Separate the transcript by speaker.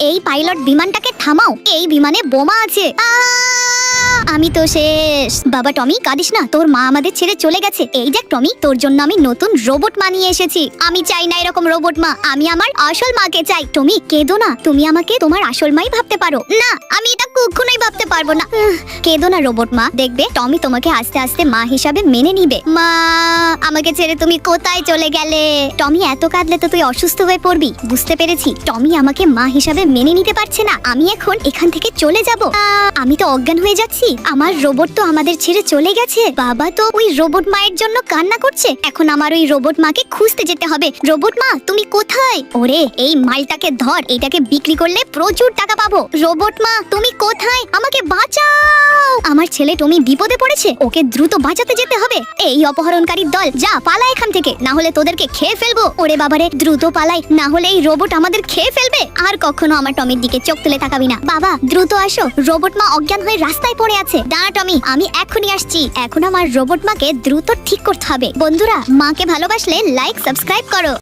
Speaker 1: এই পাইলট বিমানটাকে থামাও, এই বিমানে বোমা আছে। আমি তো শেষ। বাবা টমি কাঁদিস না, তোর মা আমাদের ছেড়ে চলে গেছে। এই দেখ টমি, তোর জন্য আমি নতুন রোবট মা নিয়ে এসেছি। আমি চাই না এরকম রোবট মা, আমি আমার আসল মাকে চাই। টমি কেঁদো না, তুমি আমাকে তোমার আসল মাই ভাবতে পারো। না, আমি এটা কখনোই ভাবতে পারবো না। কেঁদো না রোবট মা, দেখবে টমি তোমাকে আস্তে আস্তে মা হিসাবে মেনে নিবে। মা, আমাকে ছেড়ে তুমি কোথায় চলে গেলে? টমি এত কাঁদলে তো তুই অসুস্থ হয়ে পড়বি। বুঝতে পেরেছি, টমি আমাকে মা হিসাবে মেনে নিতে পারছে না। আমি এখন এখান থেকে চলে যাব। আমি তো অজ্ঞান হয়ে যাচ্ছি। আমার রোবট তো আমাদের ছেড়ে চলে গেছে। বাবা তো ওই রোবট মায়ের জন্য কান্না করছে। এখন আমার ওই রোবট মাকে খুঁজতে যেতে হবে। রোবট মা তুমি কোথায়? ওরে এই মালটাকে ধর, এটাকে বিক্রি করলে প্রচুর টাকা পাবো। রোবট মা তুমি কোথায়? আমাকে বাঁচাও। আমার ছেলে টমি বিপদে পড়েছে, ওকে দ্রুত বাঁচাতে যেতে হবে। এই অপহরণকারীর দল, যা পালা এখান থেকে, না হলে তোদেরকে খেয়ে ফেলবো। ওরে বাবারে, দ্রুত পালাই, না হলে এই রোবট আমাদের খেয়ে ফেলবে। আর কখনো আমার টমির দিকে চোখ তুলে তাকাবি না। বাবা দ্রুত আসো, রোবট মা অজ্ঞান হয়ে রাস্তায় পড়ে আছে। দাঁড়া টমি, আমি এখনই আসছি। এখন আমার রোবট মাকে দ্রুত ঠিক করতে হবে। বন্ধুরা, মাকে ভালোবাসলে লাইক সাবস্ক্রাইব করো।